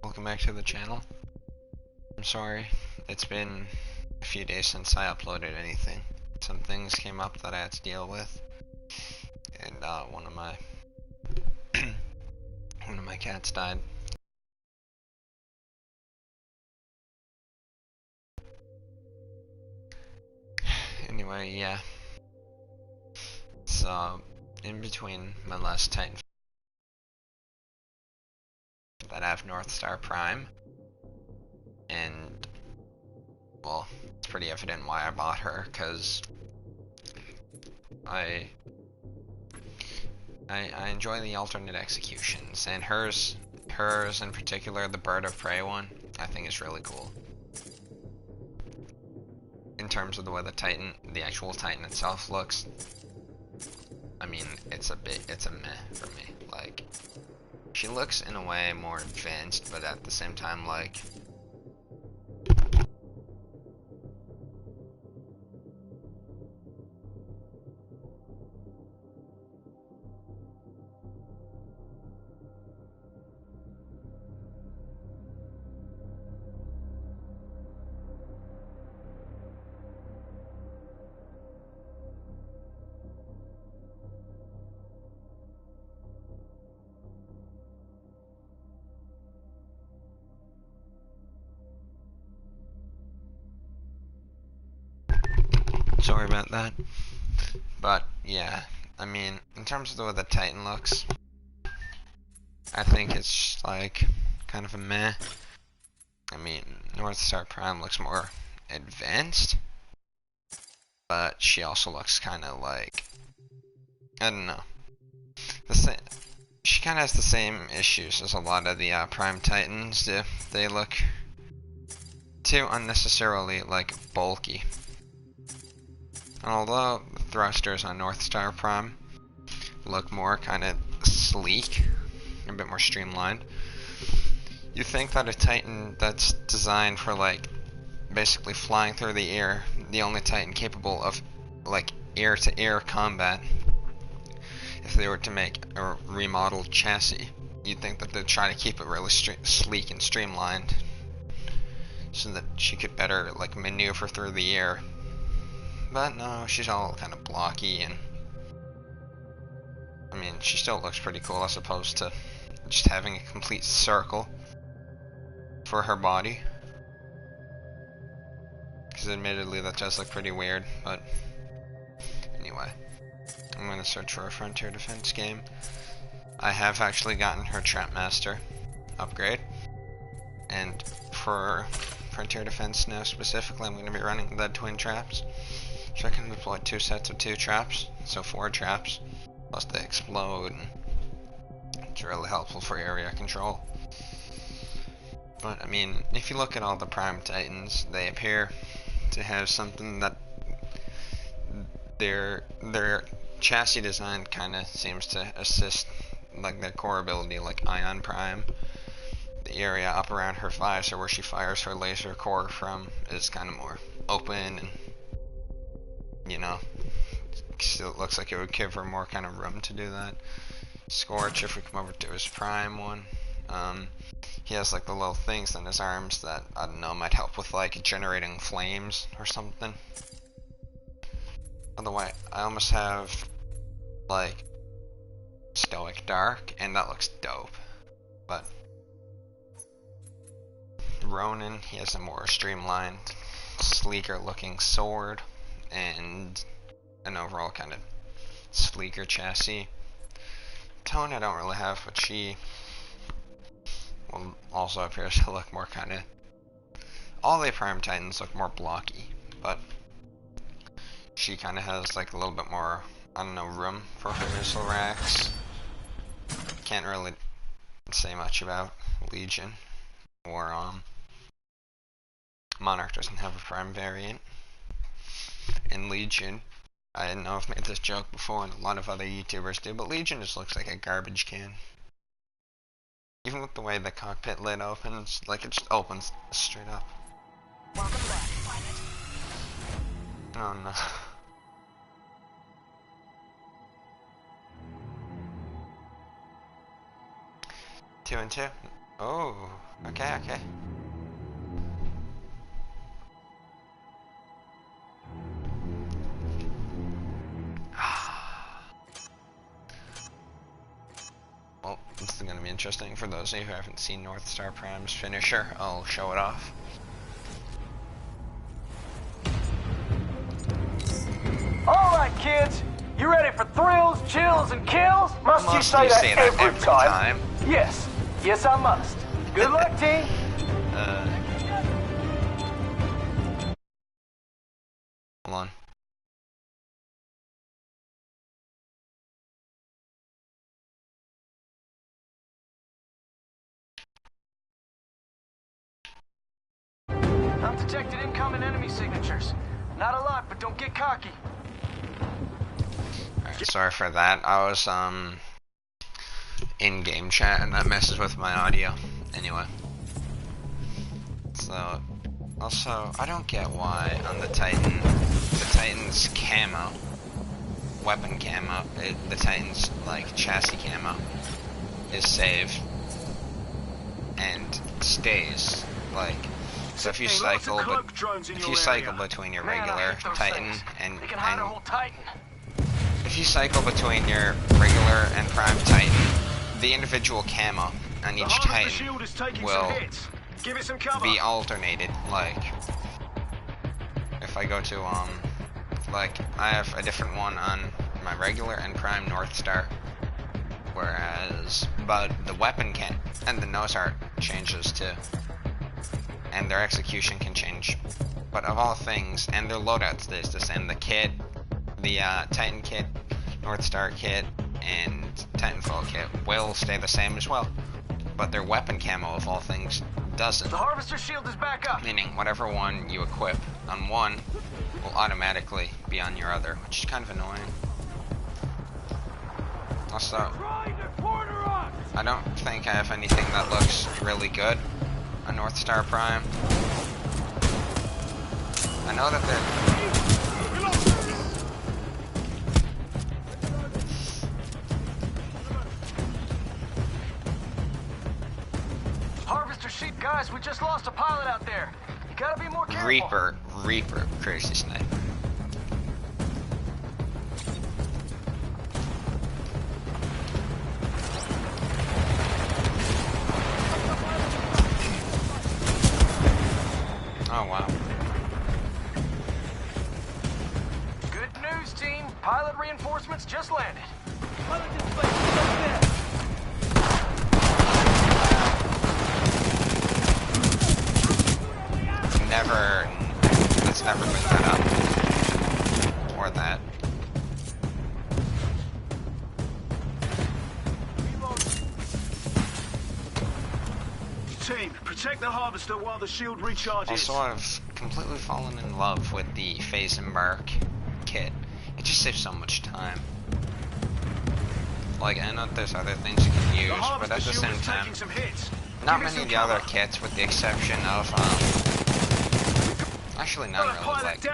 Welcome back to the channel. I'm sorry, it's been a few days since I uploaded anything. Some things came up that I had to deal with, and one of my cats died. Anyway, yeah. So, in between my last Titanfall, that I have Northstar Prime, and well, it's pretty evident why I bought her, because I enjoy the alternate executions, and hers in particular, the Bird of Prey one, I think is really cool. In terms of the way the actual Titan itself looks, I mean, it's a meh for me. Like, she looks in a way more advanced, but at the same time, like, sorry about that. But yeah, I mean, in terms of the way the Titan looks, I think it's like kind of a meh. I mean, Northstar Prime looks more advanced, but she also looks kind of like, I don't know. She kind of has the same issues as a lot of the Prime Titans do. They look too unnecessarily like bulky. And although the thrusters on Northstar Prime look more kind of sleek, a bit more streamlined, you think that a Titan that's designed for like basically flying through the air, the only Titan capable of like air-to-air combat, if they were to make a remodeled chassis, you'd think that they'd try to keep it really sleek and streamlined so that she could better like maneuver through the air. But no, she's all kind of blocky, and I mean, she still looks pretty cool as opposed to just having a complete circle for her body. Because admittedly that does look pretty weird, but anyway. I'm going to search for a Frontier Defense game. I have actually gotten her Trapmaster upgrade, and for Frontier Defense now specifically, I'm going to be running the twin traps. So I can deploy 2 sets of 2 traps, so 4 traps, plus they explode, and it's really helpful for area control. But I mean, if you look at all the Prime Titans, they appear to have something that their chassis design kind of seems to assist like their core ability, like Ion Prime. The area up around her visor where she fires her laser core from is kind of more open, and you know, still looks like it would give her more kind of room to do that. Scorch, if we come over to his Prime one, he has like the little things in his arms that, I don't know, might help with like generating flames or something. By the way, I almost have like Stoic Dark, and that looks dope. But Ronin, he has a more streamlined, sleeker looking sword, and an overall kind of sleeker chassis. Tone I don't really have, but she also appears to look more kind of, all the Prime Titans look more blocky, but she kind of has like a little bit more, I don't know, room for her missile racks. Can't really say much about Legion, or Monarch doesn't have a Prime variant. And Legion, I know I've made this joke before and a lot of other YouTubers do, but Legion just looks like a garbage can. Even with the way the cockpit lid opens, like it just opens straight up. Welcome back, pilot. Oh no. 2 and 2. Oh, okay, okay. Well, this is gonna be interesting for those of you who haven't seen Northstar Prime's finisher. I'll show it off. Alright, kids. You ready for thrills, chills, and kills? Must you say that every time? Yes. Yes, I must. Good luck, team. Hold on. I've detected incoming enemy signatures. Not a lot, but don't get cocky. Alright, sorry for that. I was, in game chat and that messes with my audio. Anyway. So, also, I don't get why on the Titan's camo, weapon camo, the Titan's, like, chassis camo, is saved and stays, like, so if you cycle, between your regular Titan and if you cycle between your regular and Prime Titan, the individual camo on each Titan will be alternated. Like, if I go to, like, I have a different one on my regular and Prime Northstar, whereas, but the weapon can, and the nose art changes too, and their execution can change, but of all things, and their loadout stays the same. The kit, the Titan kit, Northstar kit, and Titanfall kit will stay the same as well, but their weapon camo of all things doesn't. The harvester shield is back up. Meaning whatever one you equip on one will automatically be on your other, which is kind of annoying. Also, I don't think I have anything that looks really good on Northstar Prime. I know that Harvester sheep, guys, we just lost a pilot out there. You gotta be more careful. Reaper, crazy sniper. Oh wow. Good news, team. Pilot reinforcements just landed. Let's never bring that up. Or that. Team, protect the harvester while the shield recharges. Also, I've completely fallen in love with the phase embark kit. It just saves so much time. Like, I know there's other things you can use, but at the same time, not many of the other kits, with the exception of, actually none really, like,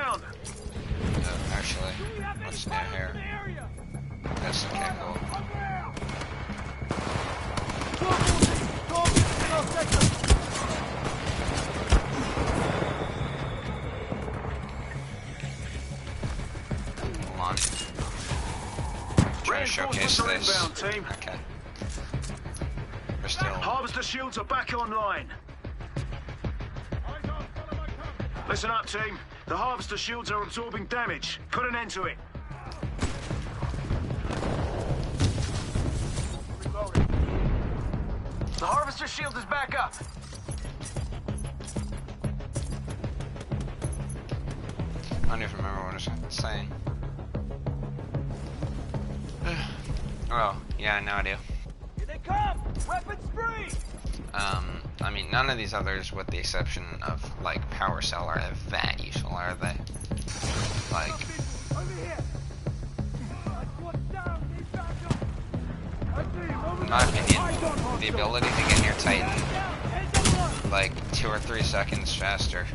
actually, what's new here? That's okay, cool. Hold on. Trying to showcase this. Okay. We're still. Harvester shields are back online. Listen up, team. The harvester shields are absorbing damage. Put an end to it. The harvester shield is back up. I don't even remember what I was saying. Oh, yeah, no idea. Here they come! Weapons free! I mean, none of these others, with the exception of, like, Power Cell, are that useful, are they? Like, in my opinion, the ability to get near Titan, like, 2 or 3 seconds faster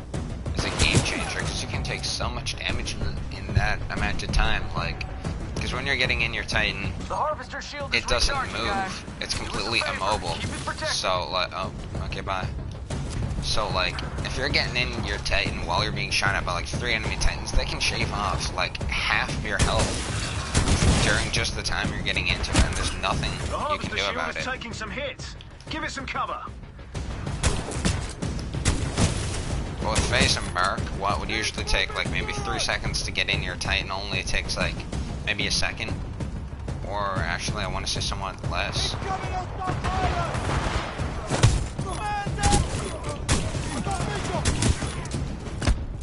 is a game changer, because you can take so much damage in that amount of time. Like, Because when you're getting in your Titan, The harvester shield is it doesn't recharging, guys. move. It's completely Do us a favor, immobile. keep it protected. So, like, oh, okay, bye. So, like, if you're getting in your Titan while you're being shot at by, like, 3 enemy Titans, they can shave off, like, half of your health during just the time you're getting into it, and there's nothing The you harvester can do shield about is it. taking some hits. Give it some cover. But with Phase and Merc, what would usually take, like, maybe 3 seconds to get in your Titan only takes, like, maybe a second. Or, actually, I want to say somewhat less.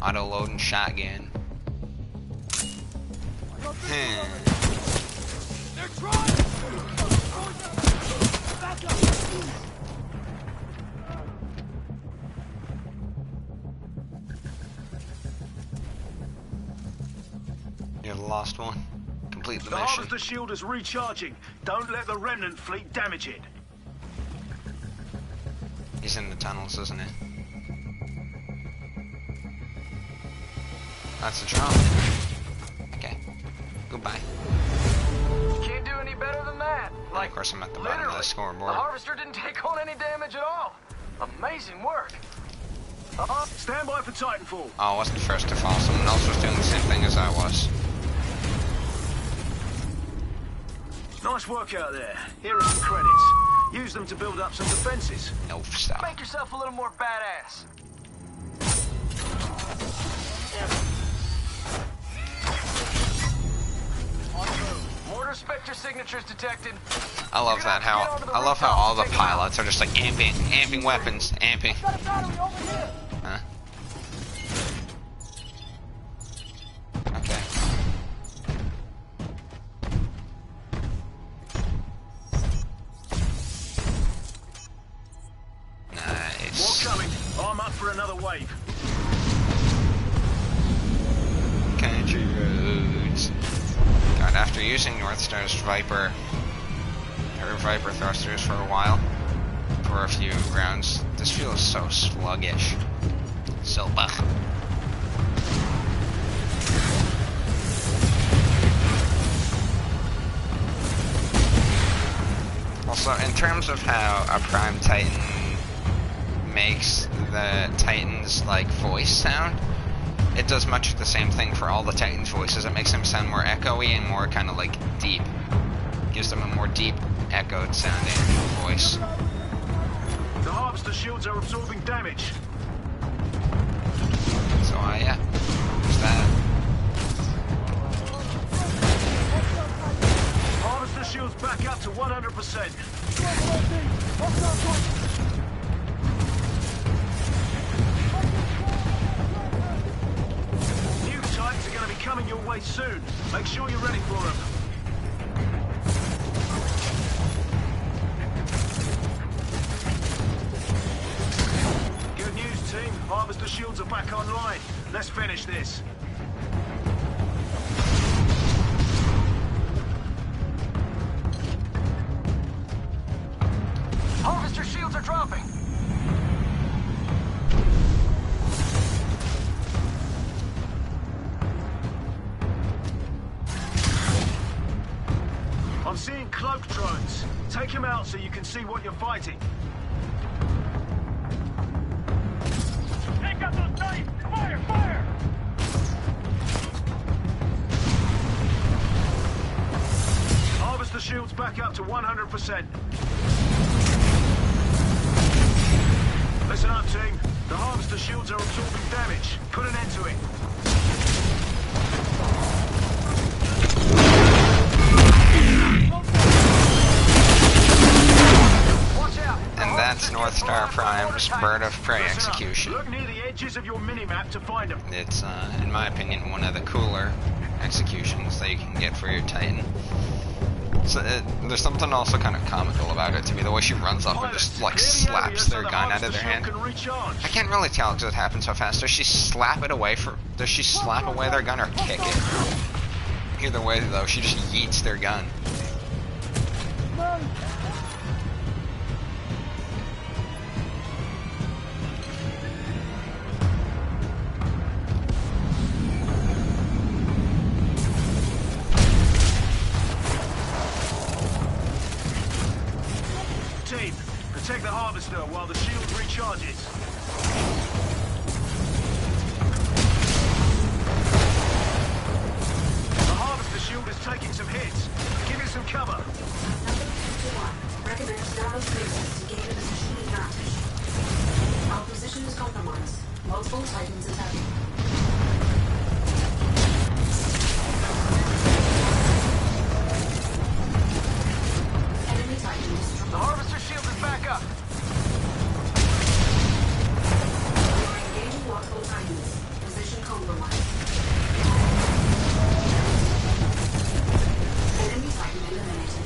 Auto-loading shotgun. You're the lost one. Complete the The mission. harvester shield is recharging. Don't let the remnant fleet damage it. He's in the tunnels, isn't he? That's the drop. Okay. Goodbye. You can't do any better than that. And of course I'm at the bottom of the literally, scoreboard. The harvester didn't take on any damage at all. Amazing work. Stand by for Titanfall. Oh, I wasn't first to fall. Someone else was doing the same thing as I was. Nice work out there. Here are some credits. Use them to build up some defenses. No stop. Make yourself a little more badass. Mortar Spectre signatures detected. I love that how all the pilots are just like amping weapons, amping. Huh? Okay. Nice. More coming. I'm up for another wave. Country roads. God, after using Northstar's Viper, her Viper thrusters for a while, for a few rounds, this feels so sluggish. So buff. Also, in terms of how a Prime Titan makes the Titan's, like, voice sound, it does much the same thing for all the Titans' voices. It makes them sound more echoey and more kind of, like, deep. Gives them a more deep, echoed sounding voice. The harvester shields are absorbing damage. So, yeah. There's that. Harvester shields back up to 100%. New Titans are going to be coming your way soon. Make sure you're ready for them. Good news, team. Harvester shields are back online. Let's finish this. Harvester shields are dropping. I'm seeing cloak drones. Take them out so you can see what you're fighting. Take out those knives! Fire! Fire! Harvester shields back up to 100%. Listen up, team. The harvester shields are absorbing damage. Put an end to it. Watch out! And that's Northstar Prime's Bird of Prey Listen up. execution. Look near the edges of your minimap to find them. It's, in my opinion, one of the cooler executions that you can get for your Titan. So there's something also kind of comical about it to me, the way she runs up and just like slaps their gun out of their hand. I can't really tell because it happens so fast. Does she slap it away does she slap away their gun or kick it? Either way though, she just yeets their gun. harvester while the shield recharges. The harvester shield is taking some hits. Give it some cover. Number 51. Recommends narrow spaces to gain a position advantage. Our position is compromised. Multiple Titans attacking. Enemy Titan destroyed. The harvester shield is back up. We are engaging multiple Titans. Position compromised. Enemy Titan eliminated.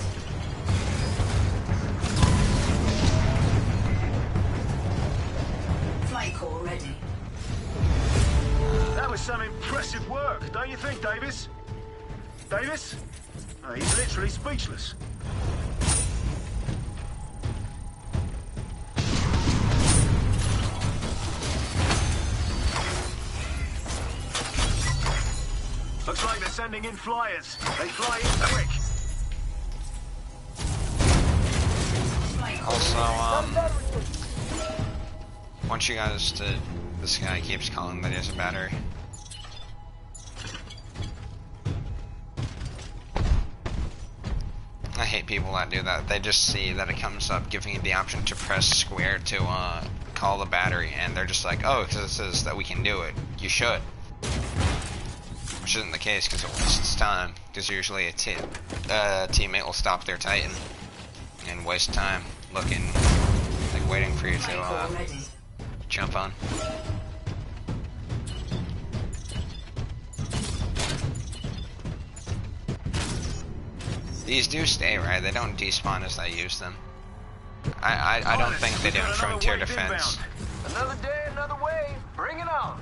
Flight core ready. That was some impressive work, don't you think, Davis? Davis? Oh, he's literally speechless. Looks like they're sending in flyers. They fly in quick. Also, want you guys to. This guy keeps calling that he has a battery. I hate people that do that. They just see that it comes up giving you the option to press square to call the battery, and they're just like, oh, because it says that we can do it. You should. Which isn't the case, because it wastes time. Because usually a teammate will stop their Titan and waste time looking, like waiting for you to jump on. These do stay, right? They don't despawn as I use them. I don't think they do in Frontier Defense. Another day, another way. Bring it on.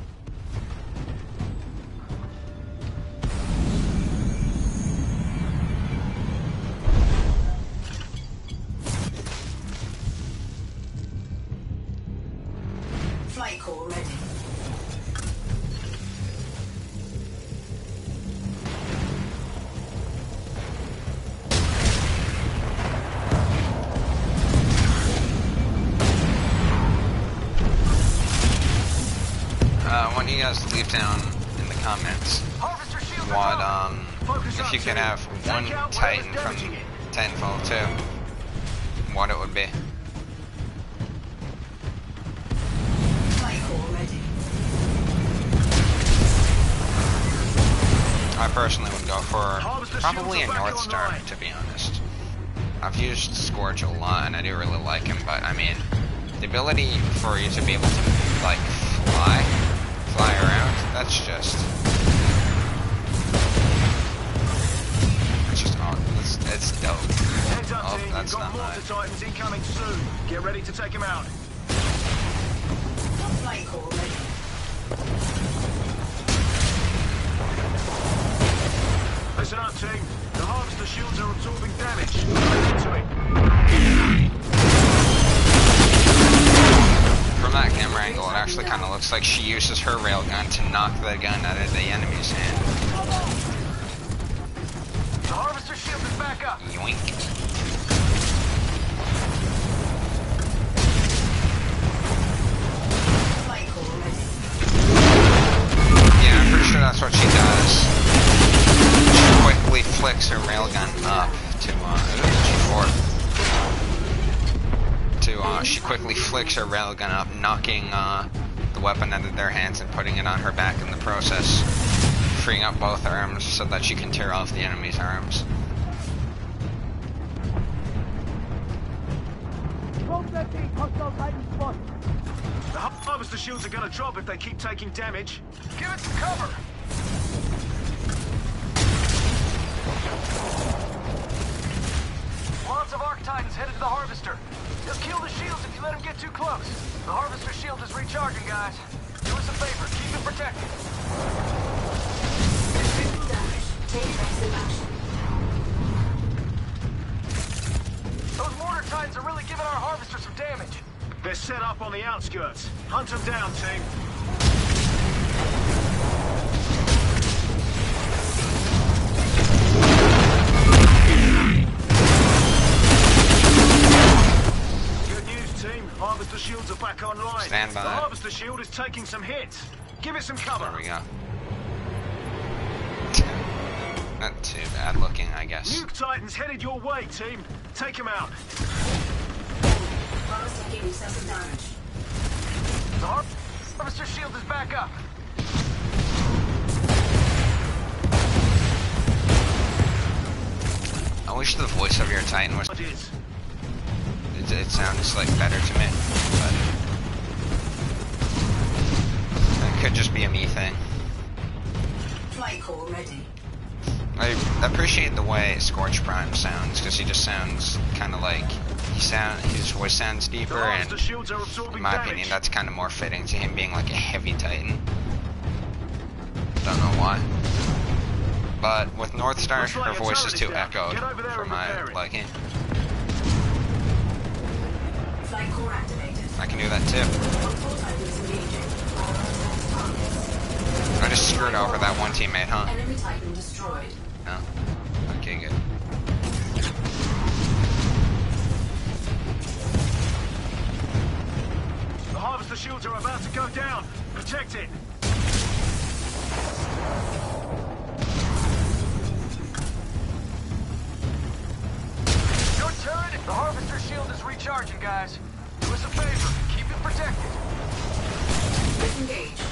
Flight core ready. I want you guys to leave down in the comments what if you could have one Titan from Titanfall 2, what it would be. I personally would go for probably a northstar, to be honest. I've used Scorch a lot and I do really like him, but I mean, the ability for you to be able to like fly around, that's just it's dope. Heads up, Oh, team. that's You've got not mortar mine. Titans incoming soon. Get ready to take him out. Flight core ready. Listen up, team. The harvester shields are absorbing damage. Get into it. From that camera angle, it actually kind of looks like she uses her railgun to knock the gun out of the enemy's hand. The harvester shield is back up. Yoink. Flight core ready. Yeah, I'm pretty sure that's what she does. She quickly flicks her railgun up to, she quickly flicks her railgun up, knocking the weapon out of their hands and putting it on her back in the process, freeing up both arms so that she can tear off the enemy's arms. The harvester shields are gonna drop if they keep taking damage. Give it some cover. Lots of Arc Titans headed to the harvester. They'll kill the shields if you let them get too close. The harvester shield is recharging, guys. Do us a favor, keep it protected. Critical damage. Take aggressive action. Those mortar Titans are really giving our harvester some damage. They're set up on the outskirts. Hunt them down, team. harvester shields are back online. Stand by. The harvester shield is taking some hits. Give it some cover. There we go. Not too bad looking, I guess. Nuke Titans headed your way, team. Take them out. Bonus taking excessive damage. The harvester shield is back up. I wish the voice of your Titan was... It sounds like better to me, but... It could just be a me thing. Flight core ready. I appreciate the way Scorch Prime sounds, because he just sounds kind of like... His voice sounds deeper, and in my opinion, that's kind of more fitting to him being like a heavy Titan. Don't know why. But with Northstar, her voice is too echoed for my liking. Flight core activated. I can do that too. Multiple Titans engaging. I just screwed over that one teammate, huh? Enemy Titan destroyed. No. Okay, good. The harvester shields are about to go down. Protect it. Your turret, the harvester shield is recharging, guys. Do us a favor, keep it protected. Disengage.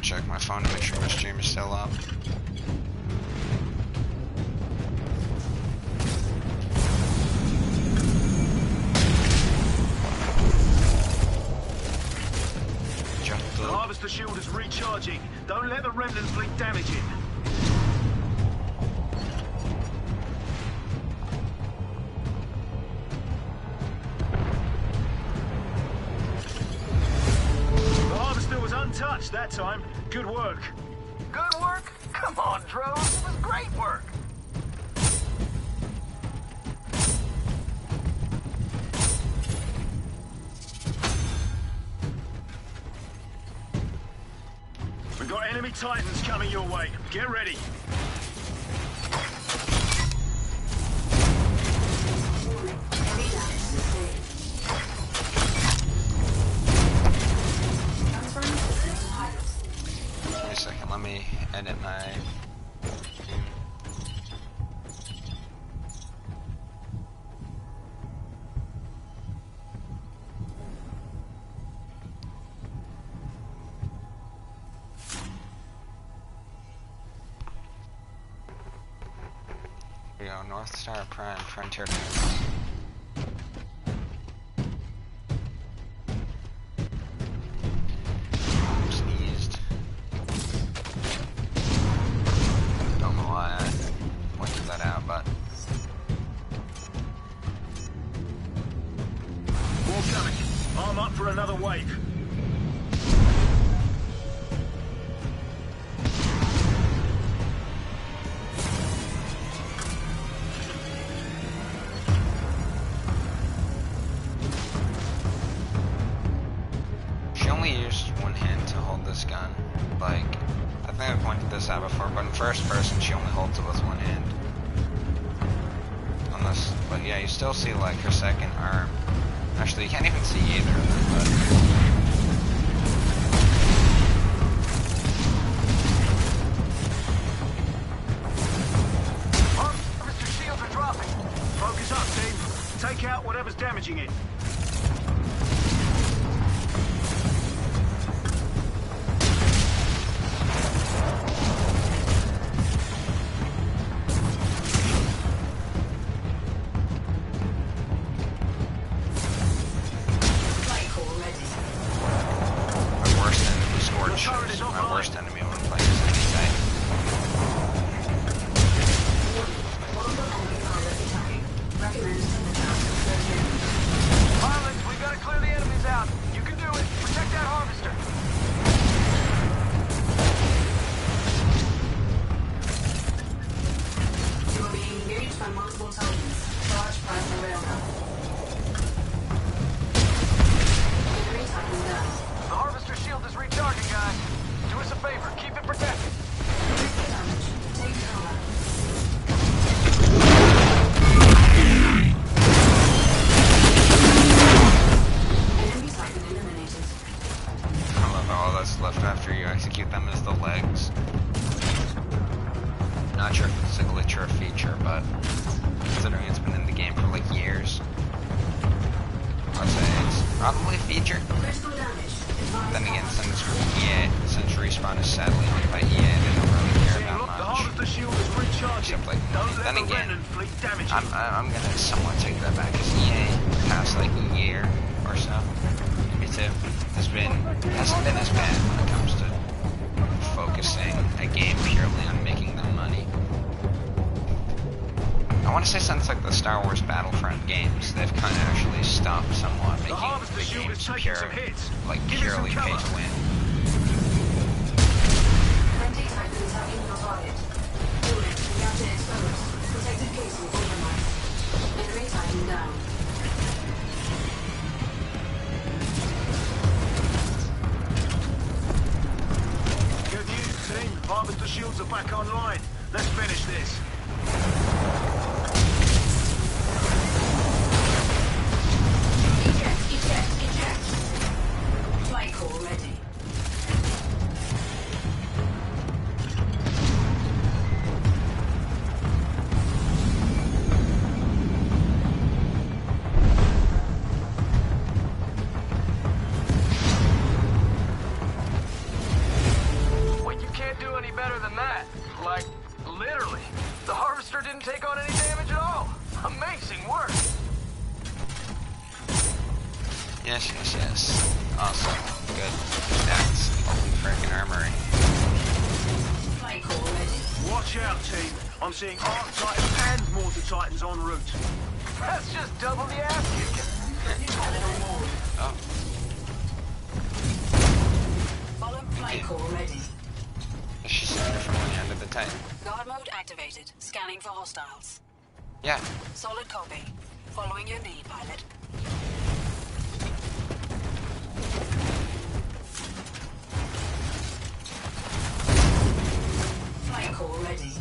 Check my phone to make sure my stream is still up. The harvester shield is recharging. Don't let the remnant fleet damage it. Untouched that time. Good work. Good work? Come on, Drones. It was great work. We've got enemy Titans coming your way. Get ready. Let me edit my... Here we go, Northstar Prime Frontier. For another wave. She only used one hand to hold this gun. Like, I think I pointed this out before, but in first person she only holds it with one hand. Unless, but yeah, you still see like her second arm. Actually, you can't even see either of them, but... Harvester shields are dropping. Focus up, team. Take out whatever's damaging it. My worst enemy when playing is enemy Titan. danger. Critical damage. Then again, since Respawn is sadly owned by EA, they don't really care Saying, that look, the much. harvester shield is recharging. Except, like, Don't let then the again, remnant fleet damage it. I'm gonna somewhat take that back, because EA, the past like a year or so, maybe two, hasn't been as bad when it comes to focusing a game purely on making them money. I want to say since like the Star Wars Battlefront games, they've kind of actually stopped somewhat making harvester the shield games is taking some hits. Give it some purely pay cover. to win. Friendly Titans attacking your target. Unit, reactor exposed. Protective casing compromised. Enemy Titan down. Good news, team. Harvester shields are back online. Let's finish this. Eject. Flight core ready. Well, you can't do any better than that. Like, literally. The harvester didn't take on any damage at all. Amazing work. Yes. Awesome. Good. That's open frickin' armory. Flight core ready. Watch out, team. I'm seeing Arc Titans and Mortar Titans en route. That's just double the ass kicking. Pilot on board. Oh, Follow flight core ready. she's from when you ended the Titan. Guard mode activated. Scanning for hostiles. Yeah. Solid copy. Following your lead, pilot. Flight core ready.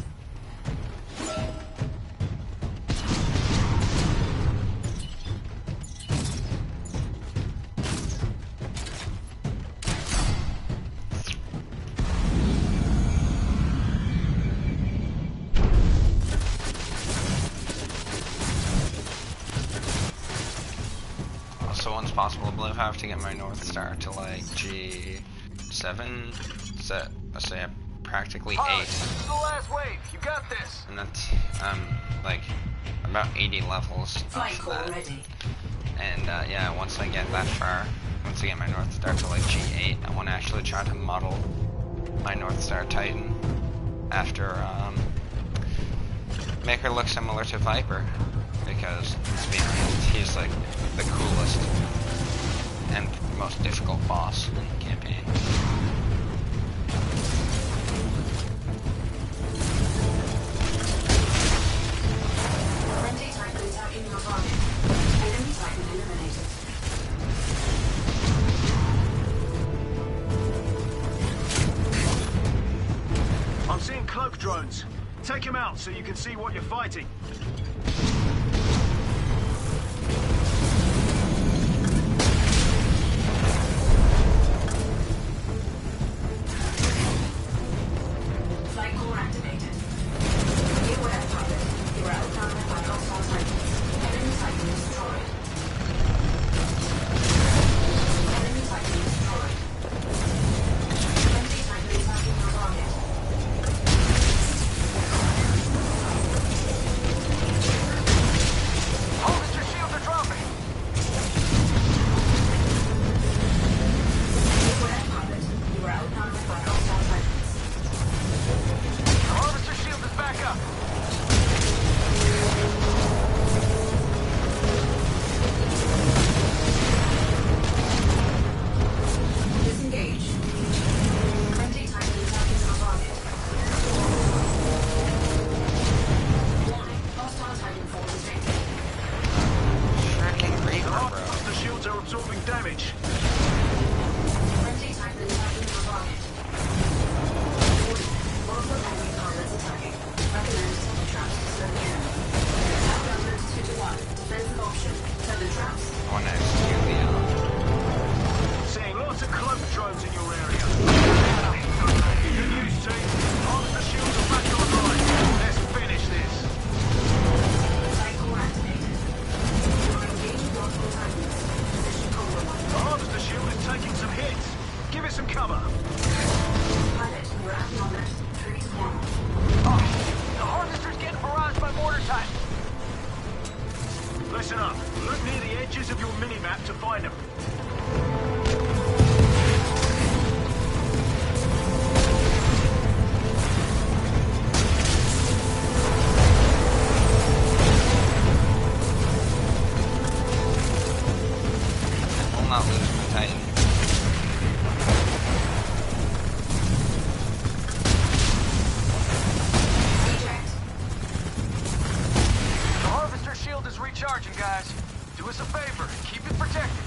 Also, once possible, I believe I have to get my North Star to like G7. So, let's say practically 8. Pilot, this is the last wave. You got this. And that's like about 80 levels Flight off core that. ready. And yeah, once I get that far, once I get my North Star to like G8, I want to actually try to model my North Star Titan after make her look similar to Viper, because let's be honest, he's like the coolest and most difficult boss in the campaign. Friendly Titan attacking your target. Enemy Titan eliminated. I'm seeing cloak drones. Take them out so you can see what you're fighting. Flight core activated. Beware, pilot. You are outnumbered by hostile Titans. Enemy Titan destroyed. Enemy Titan destroyed. Friendly Titan attacking your target. Harvester shields are dropping. Beware, pilot. You are outnumbered by hostile Titans. The harvester shield is back up. Disengage. Friendly Titan attacking your target. Warning. Hostile Titan force detected. Frickin' The Reaper, bro. harvester shields are absorbing damage. Friendly Titan attacking your target. Warning. Multiple enemy pilots attacking. Recommend tether traps to slow down. Outnumbered 2 to 1. Defensive option. Tether traps. I want to execute the Seeing lots of cloak drones in your area. Good news, team. Harvester shields are back online. Let's finish this. Flight core activated. You are engaging multiple Titans. Position compromised. The Listen up. Look near the edges of your minimap to find them. We'll not lose the Titan. The harvester shield is recharging, guys. Do us a favor, keep it protected.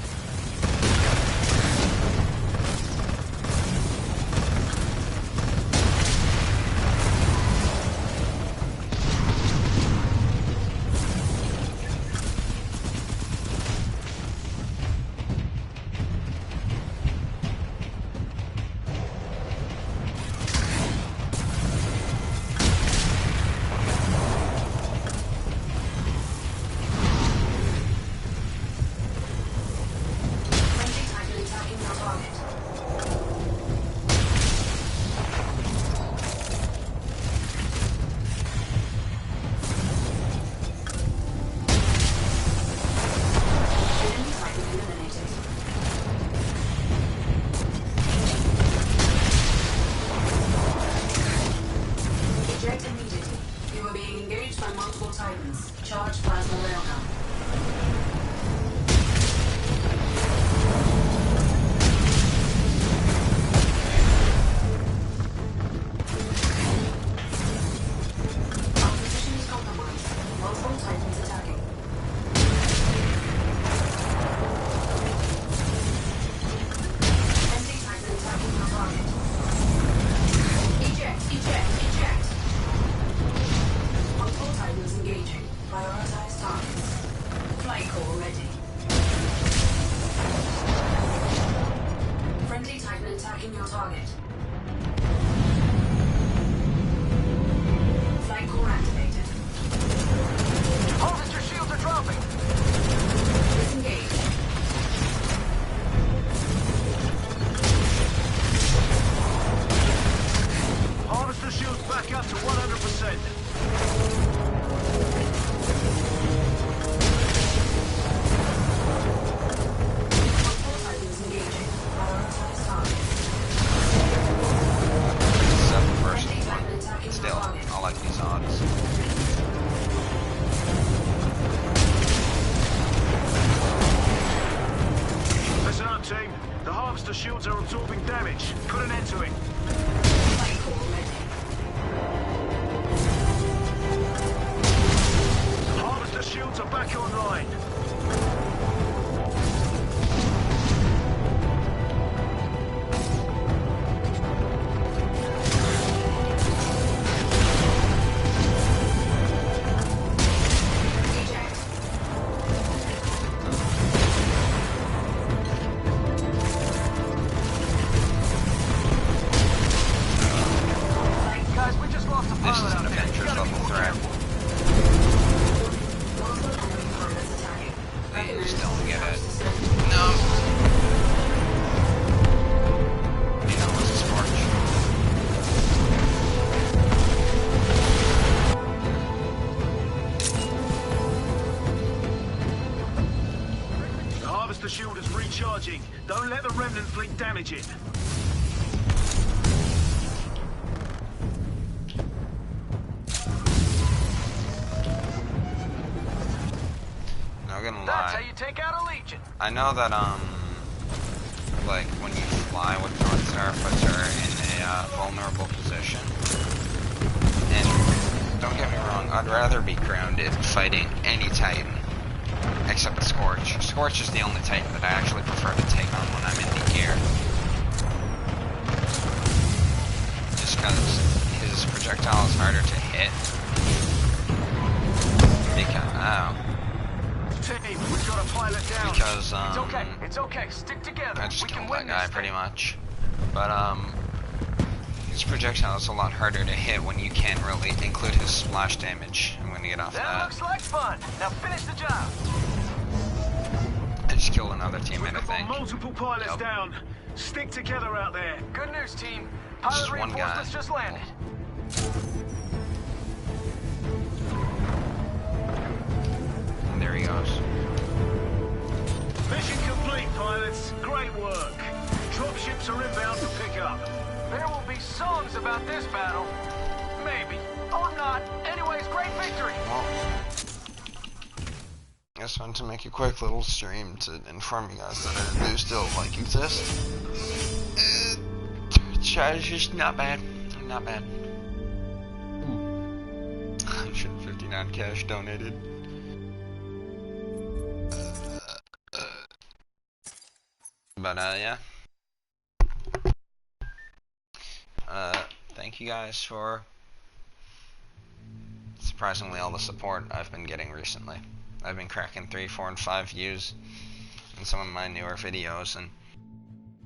Charge plasma railgun. Our position is compromised. Multiple Titans attacking. Friendly Titan attacking our target. Eject, eject, eject. Multiple Titans engaging. Prioritize targets. Flight core ready. Friendly Titan attacking your target. Flight core activated. Harvester shields are dropping. Disengage. Harvester shields back up to 100%. Multiple Titans engaging. Prioritize targets. Seven versus Friendly one. Titan attacking your Still, target. I like these odds. Listen up, team. The harvester shields are absorbing damage. Put an end to it. Flight core ready. Harvester shields are back online. Eject. Guys, we just lost a This pilot is out an there. Avengers Gotta be level more threat. careful. Multiple enemy pilots attacking. They just don't get it. Recommend No! You know, it's a scorch. The harvester shield is recharging. Don't let the remnant fleet damage it. Not gonna That's how lie. you take out a legion. I know that, like, when you fly with northstar, puts her in a vulnerable position. And don't get me wrong, I'd rather be grounded fighting any Titan, except Scorch. Scorch is the only Titan that I actually prefer to take on when I'm in the air. Just because his projectile is harder to hit. We've got a pilot down. Because, It's okay. It's okay. Stick together. I just We can killed win that guy this pretty thing. much. But, his projectile is a lot harder to hit when you can't really include his splash damage. I'm gonna get off That that. looks like fun. Now finish the job. I just killed another teammate, I We've got think. multiple pilots Yep. down. Stick together out there. Good news, team. Just Pilot one guy. reinforcements just landed. And there he goes. Troops are inbound to pick up. There will be songs about this battle. Maybe. Or not. Anyways, great victory. Well, I just wanted to make a quick little stream to inform you guys that I do still like exist. Strategy's not bad. Not bad. 159 cash donated. But yeah. Thank you guys for surprisingly all the support I've been getting recently. I've been cracking 3, 4, and 5 views in some of my newer videos, and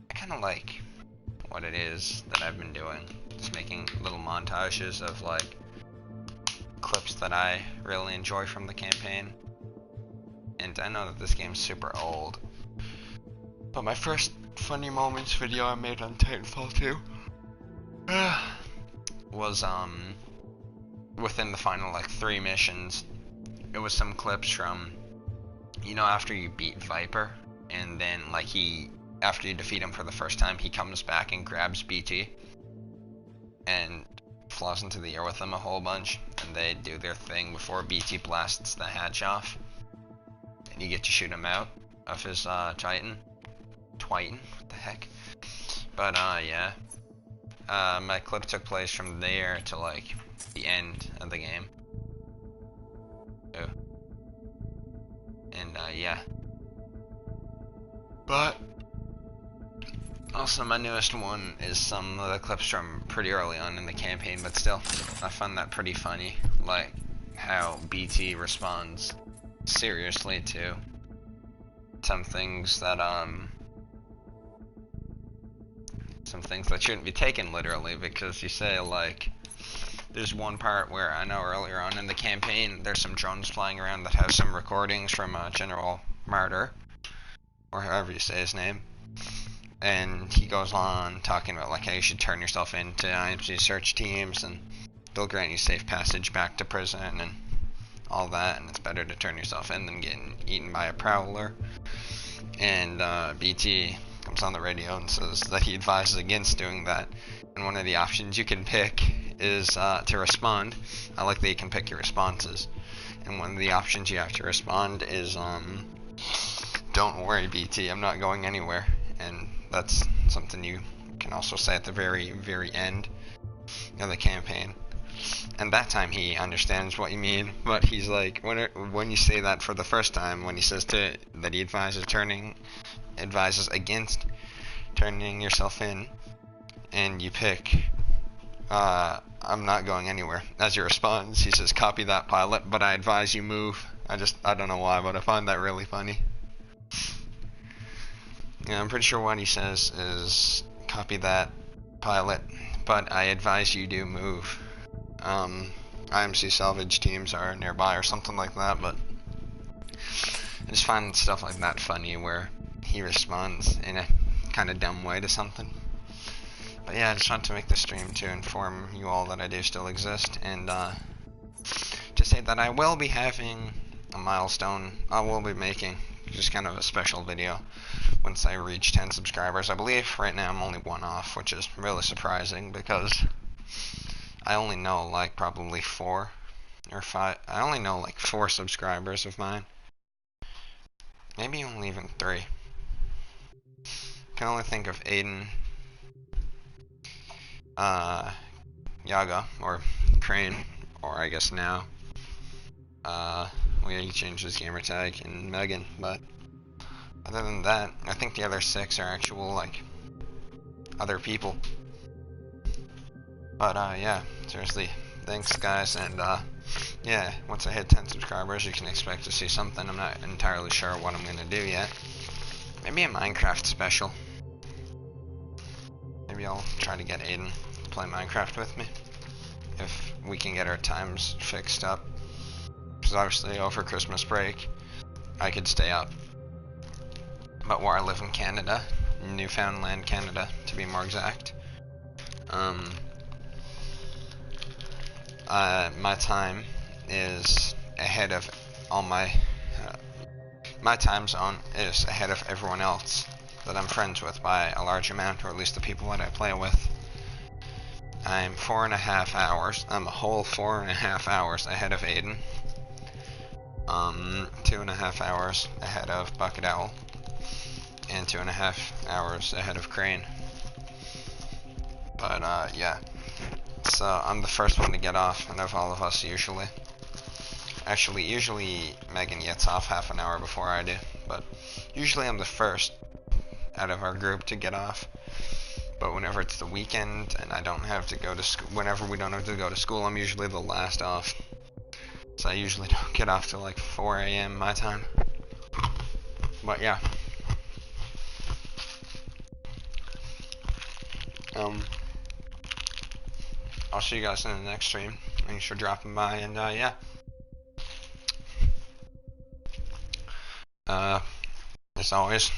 I kind of like what it is that I've been doing. Just making little montages of like clips that I really enjoy from the campaign. And I know that this game's super old, but my first funny moments video I made on Titanfall 2 was within the final like 3 missions. It was some clips from, you know, after you beat Viper, and then like after you defeat him for the first time, he comes back and grabs BT and flies into the air with them a whole bunch, and they do their thing before BT blasts the hatch off, and you get to shoot him out of his Titan, what the heck. But yeah, my clip took place from there to like the end of the game. And yeah, but also my newest one is some of the clips from pretty early on in the campaign, but still I find that pretty funny, like how BT responds seriously to some things that shouldn't be taken literally, because you say like, there's one part where I know earlier on in the campaign there's some drones flying around that have some recordings from General Martyr, or however you say his name, and he goes on talking about like how you should turn yourself into IMC search teams and they'll grant you safe passage back to prison and all that, and it's better to turn yourself in than getting eaten by a prowler. And BT comes on the radio and says that he advises against doing that, and one of the options you can pick is to respond. I like that you can pick your responses, and one of the options you have to respond is don't worry BT, I'm not going anywhere. And that's something you can also say at the very, very end of the campaign. And that time he understands what you mean, but he's like, when you say that for the first time, when he says that he advises against turning yourself in, and you pick I'm not going anywhere as your response, he says, copy that, pilot, but I advise you move. I don't know why, but I find that really funny. Yeah, I'm pretty sure what he says is, copy that, pilot, but I advise you do move. IMC salvage teams are nearby or something like that, but I just find stuff like that funny where he responds in a kind of dumb way to something. But yeah, I just want to make this stream to inform you all that I do still exist, and to say that I will be having a milestone. I will be making just kind of a special video once I reach 10 subscribers. I believe right now I'm only 1 off, which is really surprising because I only know like probably 4 or 5. I only know like 4 subscribers of mine. Maybe only even 3. Can only think of Aiden, Yaga, or Crane, or I guess now, he changed his gamer tag, and Megan, but other than that, I think the other 6 are actual, like, other people. But, yeah, seriously, thanks guys, and, yeah, once I hit 10 subscribers, you can expect to see something. I'm not entirely sure what I'm gonna do yet. Maybe a Minecraft special. Maybe I'll try to get Aiden to play Minecraft with me, if we can get our times fixed up. Because obviously over Christmas break, I could stay up. But where I live in Canada, Newfoundland, Canada, to be more exact, my time is ahead of all my time zone is ahead of everyone else that I'm friends with by a large amount, or at least the people that I play with. I'm 4.5 hours. I'm a whole 4.5 hours ahead of Aiden. 2.5 hours ahead of Bucket Owl. And 2.5 hours ahead of Crane. But yeah. So I'm the first one to get off out of all of us usually. Actually, usually Megan gets off half an hour before I do, but usually I'm the first out of our group to get off. But whenever it's the weekend and I don't have to go to school, whenever we don't have to go to school, I'm usually the last off. So I usually don't get off till like 4 a.m. my time. But yeah. I'll see you guys in the next stream. Thanks for dropping by, and yeah. As always,